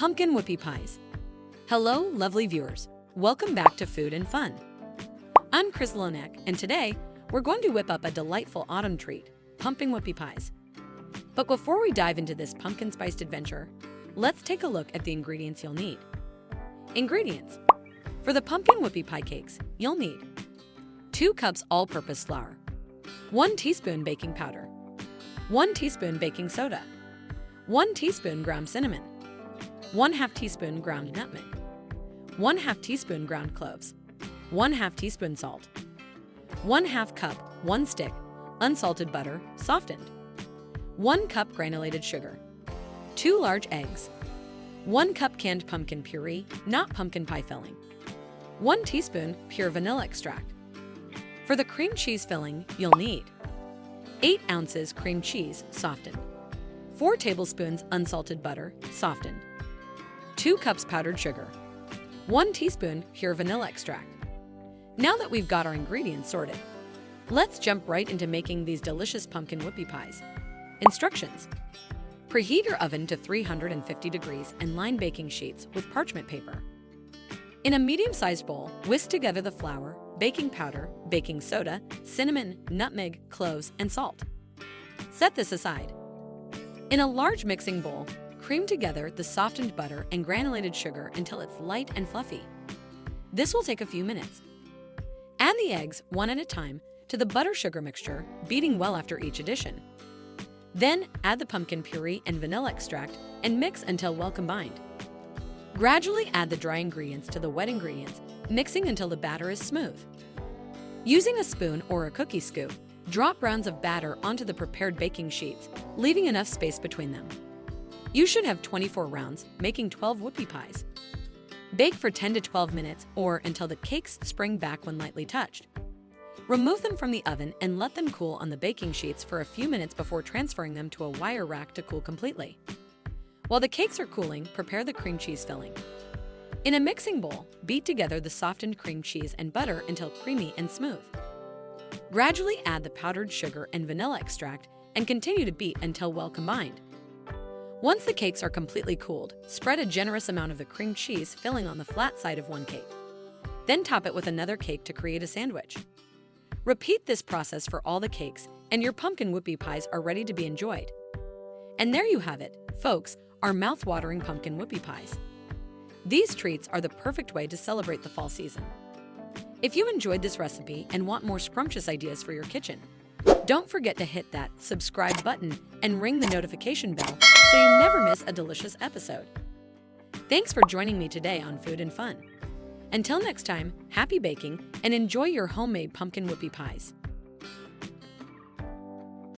Pumpkin Whoopie Pies. Hello, lovely viewers. Welcome back to Food and Fun. I'm Chris Lonek, and today we're going to whip up a delightful autumn treat, pumpkin whoopie pies. But before we dive into this pumpkin-spiced adventure, let's take a look at the ingredients you'll need. Ingredients. For the pumpkin whoopie pie cakes, you'll need 2 cups all-purpose flour, 1 teaspoon baking powder, 1 teaspoon baking soda, 1 teaspoon ground cinnamon, 1/2 teaspoon ground nutmeg, 1/2 teaspoon ground cloves, 1/2 teaspoon salt, 1/2 cup 1 stick unsalted butter softened, 1 cup granulated sugar, 2 large eggs, 1 cup canned pumpkin puree, not pumpkin pie filling, 1 teaspoon pure vanilla extract. For the cream cheese filling, you'll need 8 ounces cream cheese softened, 4 tablespoons unsalted butter softened, 2 cups powdered sugar, 1 teaspoon pure vanilla extract. Now that we've got our ingredients sorted, let's jump right into making these delicious pumpkin whoopie pies. Instructions. Preheat your oven to 350 degrees and line baking sheets with parchment paper. In a medium-sized bowl, whisk together the flour, baking powder, baking soda, cinnamon, nutmeg, cloves, and salt. Set this aside. In a large mixing bowl, cream together the softened butter and granulated sugar until it's light and fluffy. This will take a few minutes. Add the eggs, one at a time, to the butter-sugar mixture, beating well after each addition. Then add the pumpkin puree and vanilla extract and mix until well combined. Gradually add the dry ingredients to the wet ingredients, mixing until the batter is smooth. Using a spoon or a cookie scoop, drop rounds of batter onto the prepared baking sheets, leaving enough space between them. You should have 24 rounds, making 12 whoopie pies. Bake for 10 to 12 minutes or until the cakes spring back when lightly touched. Remove them from the oven and let them cool on the baking sheets for a few minutes before transferring them to a wire rack to cool completely. While the cakes are cooling, prepare the cream cheese filling. In a mixing bowl, beat together the softened cream cheese and butter until creamy and smooth. Gradually add the powdered sugar and vanilla extract and continue to beat until well combined. Once the cakes are completely cooled, spread a generous amount of the cream cheese filling on the flat side of one cake. Then top it with another cake to create a sandwich. Repeat this process for all the cakes, and your pumpkin whoopie pies are ready to be enjoyed. And there you have it, folks, our mouth-watering pumpkin whoopie pies. These treats are the perfect way to celebrate the fall season. If you enjoyed this recipe and want more scrumptious ideas for your kitchen, don't forget to hit that subscribe button and ring the notification bell so you never miss a delicious episode. Thanks for joining me today on Food and Fun. Until next time, happy baking and enjoy your homemade pumpkin whoopie pies.